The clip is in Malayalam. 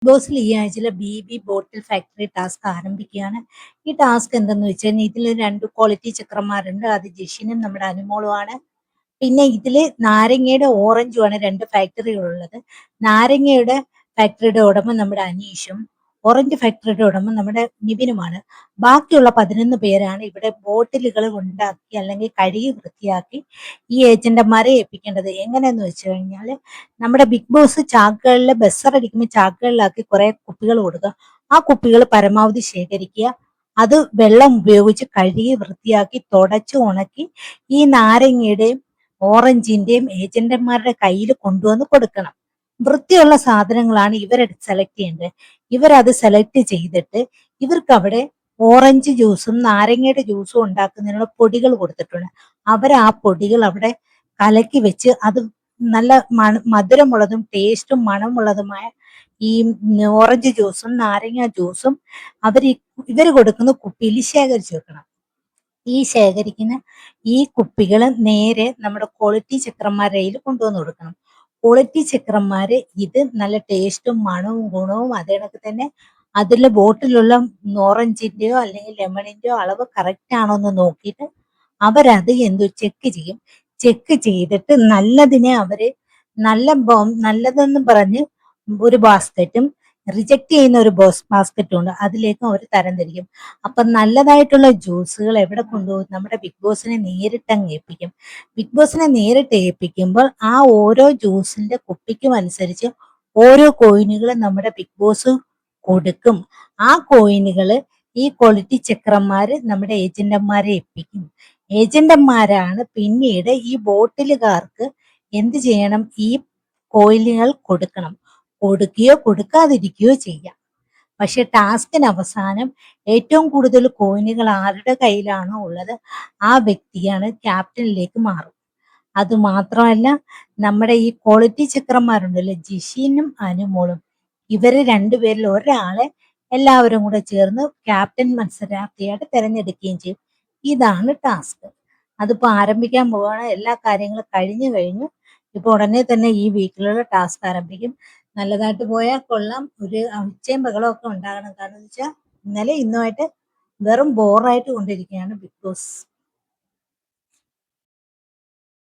ബോസിൽ ഈ ആഴ്ചയിലെ ബി ബോട്ടിൽ ഫാക്ടറി ടാസ്ക് ആരംഭിക്കുകയാണ്. ഈ ടാസ്ക് എന്തെന്ന് വെച്ചാൽ ഇതിൽ രണ്ട് ക്വാളിറ്റി ചെക്കർമാരുണ്ട്. അത് ജിഷിനും നമ്മുടെ അനുമോളുമാണ്. പിന്നെ ഇതില് നാരങ്ങയുടെ ഓറഞ്ചുമാണ് രണ്ട് ഫാക്ടറികളുള്ളത്. നാരങ്ങയുടെ ഫാക്ടറിയുടെ ഉടമ നമ്മുടെ അനീഷും ഓറഞ്ച് ഫാക്ടറിയുടെ ഉടമ നമ്മുടെ നിവിനുമാണ്. ബാക്കിയുള്ള 11 പേരാണ് ഇവിടെ ബോട്ടിലുകൾ ഉണ്ടാക്കി അല്ലെങ്കിൽ കഴുകി വൃത്തിയാക്കി ഈ ഏജന്റുമാരെ ഏൽപ്പിക്കേണ്ടത്. എങ്ങനെയെന്ന് വെച്ച് കഴിഞ്ഞാൽ നമ്മുടെ ബിഗ് ബോസ് ചാക്കുകളിൽ ബസ്സറടിക്കുമ്പോൾ ചാക്കുകളിലാക്കി കുറെ കുപ്പികൾ കൊടുക്കുക. ആ കുപ്പികൾ പരമാവധി ശേഖരിക്കുക. അത് വെള്ളം ഉപയോഗിച്ച് കഴുകി വൃത്തിയാക്കി തുടച്ച് ഉണക്കി ഈ നാരങ്ങയുടെയും ഓറഞ്ചിന്റെയും ഏജന്റുമാരുടെ കയ്യിൽ കൊണ്ടുവന്ന് കൊടുക്കണം. വൃത്തിയുള്ള സാധനങ്ങളാണ് ഇവരെടുത്ത് സെലക്ട് ചെയ്യേണ്ടത്. ഇവരത് സെലക്ട് ചെയ്തിട്ട് ഇവർക്ക് അവിടെ ഓറഞ്ച് ജ്യൂസും നാരങ്ങയുടെ ജ്യൂസും ഉണ്ടാക്കുന്നതിനുള്ള പൊടികൾ കൊടുത്തിട്ടുണ്ട്. അവർ ആ പൊടികൾ അവിടെ കലക്കി വെച്ച് അത് നല്ല മധുരമുള്ളതും ടേസ്റ്റും മണമുള്ളതുമായ ഈ ഓറഞ്ച് ജ്യൂസും നാരങ്ങ ജ്യൂസും ഇവർ കൊടുക്കുന്ന കുപ്പിയിൽ ശേഖരിച്ചു വെക്കണം. ഈ ശേഖരിക്കുന്ന ഈ കുപ്പികൾ നേരെ നമ്മുടെ ക്വാളിറ്റി ചെക്കർമാരുടെ കയ്യിൽ കൊണ്ടുവന്ന് കൊടുക്കണം. ക്വാളിറ്റി ചെക്കർമാര് ഇത് നല്ല ടേസ്റ്റും മണവും ഗുണവും അതേ കണക്ക് തന്നെ അതിലെ ബോട്ടിലുള്ള ഓറഞ്ചിന്റെയോ അല്ലെങ്കിൽ ലെമണിന്റെയോ അളവ് കറക്റ്റ് ആണോ എന്ന് നോക്കിയിട്ട് അവരത് ചെക്ക് ചെയ്യും. ചെക്ക് ചെയ്തിട്ട് നല്ലതിനെ അവര് നല്ലതെന്ന് പറഞ്ഞ് ഒരു ബാസ്ക്കറ്റും റിജക്ട് ചെയ്യുന്ന ഒരു ബാസ്ക്കറ്റും ഉണ്ട്. അതിലേക്കും അവർ തരംതിരിക്കും. അപ്പൊ നല്ലതായിട്ടുള്ള ജ്യൂസുകൾ എവിടെ കൊണ്ടുപോകും? നമ്മുടെ ബിഗ് ബോസിനെ നേരിട്ട് അങ്ങ് ഏൽപ്പിക്കും. ബിഗ് ബോസിനെ നേരിട്ട് ഏൽപ്പിക്കുമ്പോൾ ആ ഓരോ ജ്യൂസിന്റെ കുപ്പിക്കും അനുസരിച്ച് ഓരോ കോയിനുകൾ നമ്മുടെ ബിഗ് ബോസ് കൊടുക്കും. ആ കോയിനുകള് ഈ ക്വാളിറ്റി ചെക്കർമാര് നമ്മുടെ ഏജന്റന്മാരെ ഏൽപ്പിക്കും. ഏജന്റന്മാരാണ് പിന്നീട് ഈ ബോട്ടിലുകാർക്ക് എന്ത് ചെയ്യണം? ഈ കോയിനുകൾ കൊടുക്കണം. കൊടുക്കുകയോ കൊടുക്കാതിരിക്കുകയോ ചെയ്യാം. പക്ഷെ ടാസ്കിന് അവസാനം ഏറ്റവും കൂടുതൽ കോയിനുകൾ ആരുടെ കയ്യിലാണോ ഉള്ളത് ആ വ്യക്തിയാണ് ക്യാപ്റ്റനിലേക്ക് മാറും. അത് മാത്രമല്ല, നമ്മുടെ ഈ ക്വാളിറ്റി ചെക്കർമാരുണ്ടല്ലോ, ജിഷിനും അനുമോളും, ഇവര് രണ്ടുപേരിൽ ഒരാളെ എല്ലാവരും കൂടെ ചേർന്ന് ക്യാപ്റ്റൻ മത്സരാർത്ഥിയായിട്ട് തിരഞ്ഞെടുക്കുകയും ചെയ്യും. ഇതാണ് ടാസ്ക്. അതിപ്പോ ആരംഭിക്കാൻ പോവാണ്. എല്ലാ കാര്യങ്ങളും കഴിഞ്ഞു. ഇപ്പൊ ഉടനെ തന്നെ ഈ വീക്കിലുള്ള ടാസ്ക് ആരംഭിക്കും. നല്ലതായിട്ട് പോയാൽ കൊള്ളാം. ഒരു ഒച്ചയും ബഹളവും ഒക്കെ ഉണ്ടാകണം. കാരണം എന്ന് വെച്ചാൽ ഇന്നലെ ഇന്നുമായിട്ട് വെറും ബോറായിട്ട് കൊണ്ടിരിക്കുകയാണ് ബിഗ് ബോസ്.